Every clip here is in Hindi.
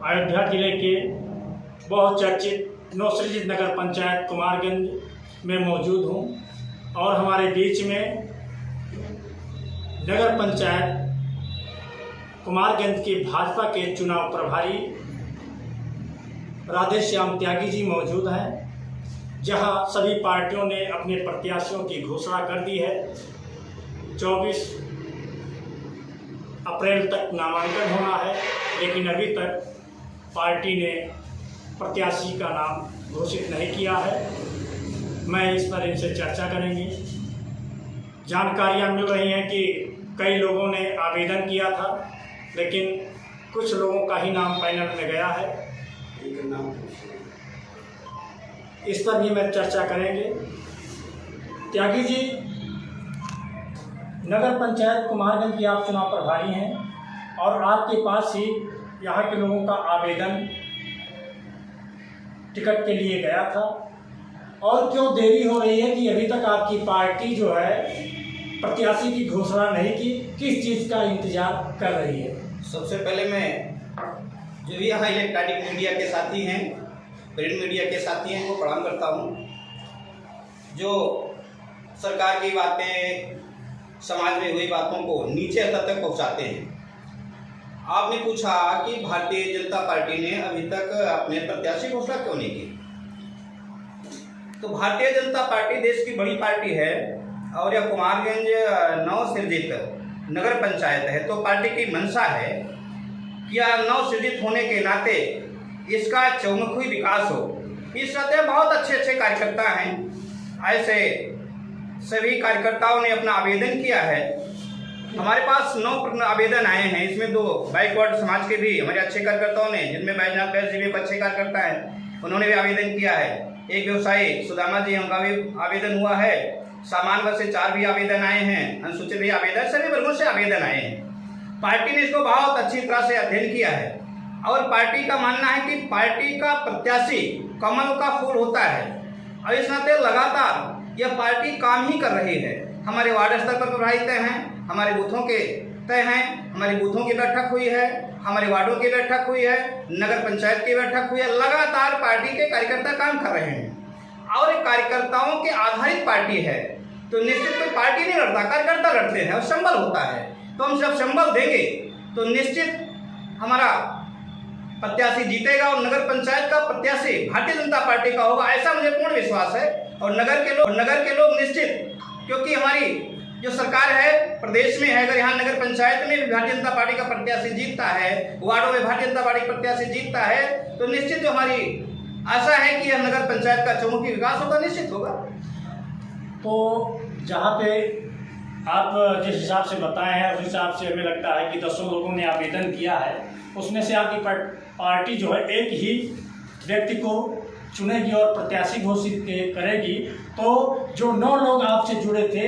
अयोध्या जिले के बहुचर्चित नौसृजित नगर पंचायत कुमारगंज में मौजूद हूँ और हमारे बीच में नगर पंचायत कुमारगंज के भाजपा के चुनाव प्रभारी राधेश्याम त्यागी जी मौजूद हैं, जहां सभी पार्टियों ने अपने प्रत्याशियों की घोषणा कर दी है। 24 अप्रैल तक नामांकन होना है, लेकिन अभी तक पार्टी ने प्रत्याशी का नाम घोषित नहीं किया है। मैं इस पर इनसे चर्चा करेंगे। जानकारियां मिल रही हैं कि कई लोगों ने आवेदन किया था, लेकिन कुछ लोगों का ही नाम पैनल में गया है। इस पर भी मैं चर्चा करेंगे। त्यागी जी, नगर पंचायत कुमारगंज की आप चुनाव प्रभारी हैं और आपके पास ही यहाँ के लोगों का आवेदन टिकट के लिए गया था, और क्यों देरी हो रही है कि अभी तक आपकी पार्टी जो है प्रत्याशी की घोषणा नहीं की? किस चीज़ का इंतजार कर रही है? सबसे पहले मैं जो भी यहाँ इलेक्ट्रॉनिक मीडिया के साथी हैं, प्रिंट मीडिया के साथी हैं, वो प्रणाम करता हूँ। जो सरकार की बातें, समाज में हुई बातों को नीचे स्तर तक पहुँचाते हैं। आपने पूछा कि भारतीय जनता पार्टी ने अभी तक अपने प्रत्याशी घोषणा क्यों नहीं की। तो भारतीय जनता पार्टी देश की बड़ी पार्टी है और यह कुमारगंज नवसृजित नगर पंचायत है, तो पार्टी की मंशा है कि यह नवसृजित होने के नाते इसका चौमुखी विकास हो। इस नाते बहुत अच्छे कार्यकर्ता हैं। ऐसे सभी कार्यकर्ताओं ने अपना आवेदन किया है। हमारे पास 9 आवेदन आए हैं। इसमें 2 बैकवर्ड समाज के भी हमारे अच्छे कार्यकर्ताओं ने, जिनमें बैजनाथ बैस जी भी अच्छे कार्यकर्ता हैं, उन्होंने भी आवेदन किया है। एक व्यवसायी सुदामा जी, उनका भी आवेदन हुआ है। सामान्य वर्ग से 4 भी आवेदन आए हैं। अनुसूचित भी आवेदन, सभी वर्गों से आवेदन आए हैं। पार्टी ने इसको बहुत अच्छी तरह से अध्ययन किया है और पार्टी का मानना है कि पार्टी का प्रत्याशी कमल का फूल होता है और इस नाते लगातार यह पार्टी काम ही कर रही है। हमारे वार्ड स्तर पर प्रभारी तय हैं, हमारे बूथों के तय हैं, हमारी बूथों की बैठक हुई है, हमारे वार्डों की बैठक हुई है, नगर पंचायत की बैठक हुई है। लगातार पार्टी के कार्यकर्ता काम कर रहे हैं और एक कार्यकर्ताओं के आधारित पार्टी है, तो निश्चित कोई पार्टी नहीं लड़ता, कार्यकर्ता लड़ते हैं और संबल होता है। तो हम जब संबल देंगे तो निश्चित हमारा प्रत्याशी जीतेगा और नगर पंचायत का प्रत्याशी भारतीय जनता पार्टी का होगा, ऐसा मुझे पूर्ण विश्वास है। और नगर के लोग निश्चित, क्योंकि हमारी जो सरकार है प्रदेश में है, अगर यहाँ नगर पंचायत में भी भारतीय जनता पार्टी का प्रत्याशी जीतता है, वार्डों में भारतीय जनता पार्टी प्रत्याशी जीतता है, तो निश्चित जो हमारी आशा है कि यह नगर पंचायत का चौमुखी विकास होगा, निश्चित होगा। तो जहाँ पे आप जिस हिसाब से बताए हैं उस हिसाब से हमें लगता है कि 10 लोगों ने आवेदन किया है, उसमें से आपकी पार्टी जो है एक ही व्यक्ति को चुनेगी और प्रत्याशी घोषित करेगी। तो जो 9 लोग आपसे जुड़े थे,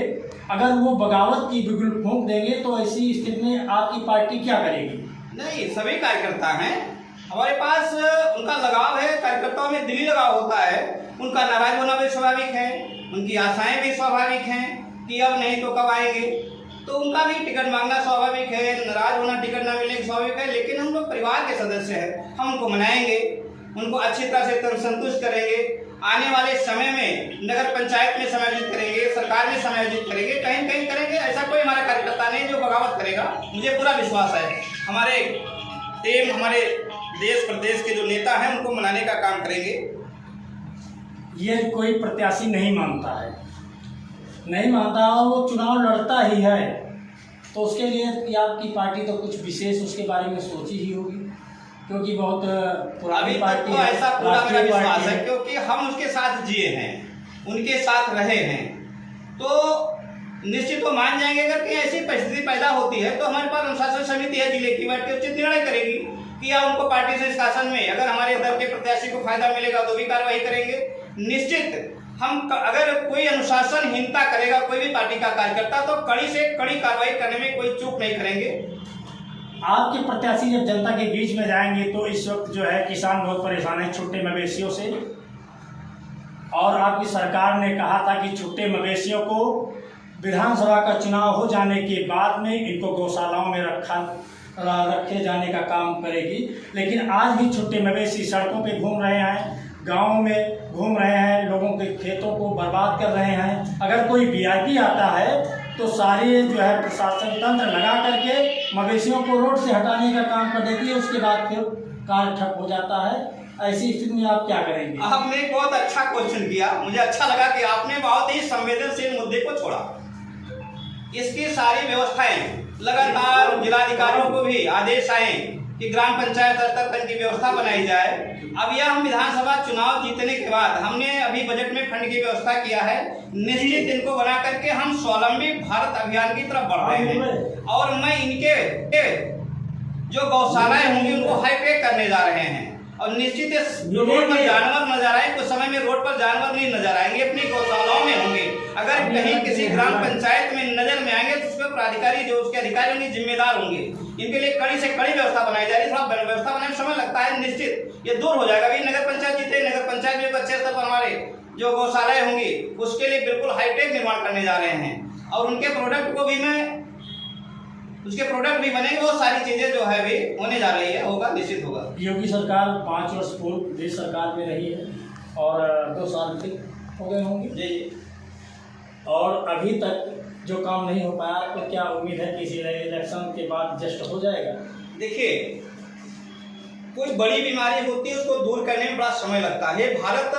अगर वो बगावत की बिगुल फूंक देंगे तो ऐसी स्थिति में आपकी पार्टी क्या करेगी? नहीं, सभी कार्यकर्ता हैं हमारे पास, उनका लगाव है। कार्यकर्ताओं में दिली लगाव होता है। उनका नाराज होना भी स्वाभाविक है, उनकी आशाएं भी स्वाभाविक हैं कि अब नहीं तो कब आएंगे, तो उनका भी टिकट मांगना स्वाभाविक है, नाराज होना, टिकट ना मिलने स्वाभाविक है। लेकिन हम लोग परिवार के सदस्य हैं, हम उनको मनाएंगे, उनको अच्छी तरह से संतुष्ट करेंगे। आने वाले समय में नगर पंचायत में समायोजित करेंगे, सरकार में समायोजित करेंगे, कहीं कहीं करेंगे। ऐसा कोई हमारा कार्यकर्ता नहीं जो बगावत करेगा, मुझे पूरा विश्वास है। हमारे टीम, हमारे देश प्रदेश के जो नेता हैं, उनको मनाने का काम करेंगे। ये कोई प्रत्याशी नहीं मानता और वो चुनाव लड़ता ही है, तो उसके लिए आपकी पार्टी तो कुछ विशेष उसके बारे में सोची ही होगी, क्योंकि बहुत पुरानी पार्टी तो ऐसा पूरा मेरा विश्वास है, क्योंकि हम उसके साथ जिए हैं, उनके साथ रहे हैं, तो निश्चित वो मान जाएंगे। अगर कहीं ऐसी परिस्थिति पैदा होती है तो हमारे पास अनुशासन समिति है जिले की, बैठ के उचित निर्णय करेगी कि या उनको पार्टी से शासन में अगर हमारे दल के प्रत्याशी को फायदा मिलेगा तो भी कार्रवाई करेंगे। निश्चित हम अगर कोई अनुशासनहीनता करेगा कोई भी पार्टी का कार्यकर्ता, तो कड़ी से कड़ी कार्रवाई करने में कोई चूक नहीं करेंगे। आपके प्रत्याशी जब जनता के बीच में जाएंगे तो इस वक्त जो है किसान बहुत परेशान है छोटे मवेशियों से, और आपकी सरकार ने कहा था कि छोटे मवेशियों को विधानसभा का चुनाव हो जाने के बाद में इनको गौशालाओं में रखे जाने का काम करेगी। लेकिन आज भी छुट्टे मवेशी सड़कों पे घूम रहे हैं, गाँव में घूम रहे हैं, लोगों के खेतों को बर्बाद कर रहे हैं। अगर कोई वीआईपी आता है तो सारे जो है प्रशासन तंत्र लगा करके मवेशियों को रोड से हटाने का काम कर देती है, उसके बाद फिर कार्य ठप हो जाता है। ऐसी स्थिति में आप क्या करेंगे? आपने एक बहुत अच्छा क्वेश्चन किया, मुझे अच्छा लगा कि आपने बहुत ही संवेदनशील मुद्दे को छोड़ा। इसकी सारी व्यवस्थाएं लगातार जिलाधिकारियों को भी आदेश आए कि ग्राम पंचायत स्तर तक की व्यवस्था बनाई जाए। अब यह हम विधानसभा चुनाव जीतने के बाद हमने अभी बजट में फंड की व्यवस्था किया है। निश्चित इनको बना करके हम स्वावलंबी भारत अभियान की तरफ बढ़ रहे हैं और मैं इनके जो गौशालाएं होंगी उनको हाईटेक करने जा रहे हैं और निश्चित रोड पर जानवर नजर आए, कुछ समय में रोड पर जानवर नहीं नजर आएंगे, अपनी गौशालाओं में होंगे। अगर कहीं किसी ग्राम पंचायत में नजर में आएंगे तो उसके प्राधिकारी जो उसके अधिकारी होंगे जिम्मेदार होंगे। इनके लिए कड़ी से कड़ी व्यवस्था बनाई जा रही है। थोड़ा व्यवस्था बनाने में समय लगता है, निश्चित ये दूर हो जाएगा। अभी नगर पंचायत जीते, नगर पंचायत में अच्छे स्तर पर हमारे जो गौशालाएं होंगी उसके लिए बिल्कुल हाईटेक निर्माण करने जा रहे हैं और उनके प्रोडक्ट को भी उसके प्रोडक्ट भी बनेंगे। वो सारी चीजें जो है भी होने जा रही है, होगा, निश्चित होगा। योगी सरकार 5 वर्ष पूर्व देश सरकार में रही है और 2 साल हो गए होंगे जी, और अभी तक जो काम नहीं हो पाया, तो क्या उम्मीद है कि इस इलेक्शन के बाद जस्ट हो जाएगा? देखिए, कोई बड़ी बीमारी होती है उसको दूर करने में बड़ा समय लगता है। भारत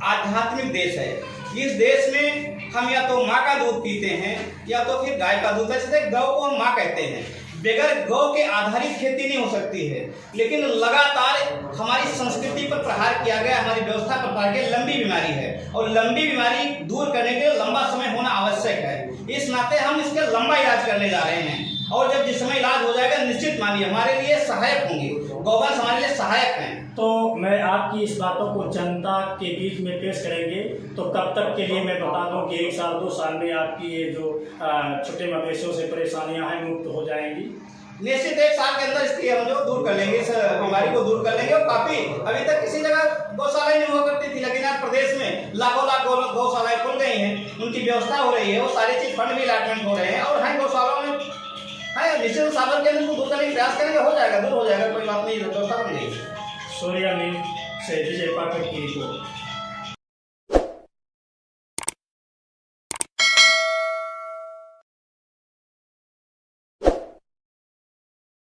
आध्यात्मिक देश है। इस देश में हम या तो माँ का दूध पीते हैं या तो फिर गाय का दूध। जैसे गौ को हम माँ कहते हैं। बगैर गौ के आधारित खेती नहीं हो सकती है। लेकिन लगातार हमारी संस्कृति पर प्रहार किया गया, हमारी व्यवस्था पर प्रहार किया। लंबी बीमारी है और लंबी बीमारी दूर करने के लिए लंबा समय होना आवश्यक है। इस नाते हम इसका लंबा इलाज करने जा रहे हैं और जब जिस समय इलाज हो जाएगा निश्चित मानिए हमारे लिए सहायक होंगे। गौवंश हमारे लिए सहायक हैं। तो मैं आपकी इस बातों को जनता के बीच में पेश करेंगे तो कब तक के लिए मैं बता दूं कि 1 साल 2 साल में आपकी ये जो छोटे मवेशियों से परेशानियां हैं मुक्त हो जाएंगी? निश्चित 1 साल के अंदर इसकी हम जो दूर कर लेंगे, इस बीमारी को दूर कर लेंगे। और काफी अभी तक किसी जगह गौशालाएं नहीं हुआ करती थी, लेकिन आज प्रदेश में लाखों लाख गौशालाएं खुल गई हैं, उनकी व्यवस्था हो रही है, वो सारी चीज फंड भी अलॉटमेंट हो रहे हैं और हाँ गौशालाओं में निश्चित साधन के अंदर दूर करने का प्रयास करेंगे, हो जाएगा, दूर हो जाएगा, कोई बात नहीं, व्यवस्था बन गई। सूर्या न्यूज़ से विजय पाठक की रिपोर्ट।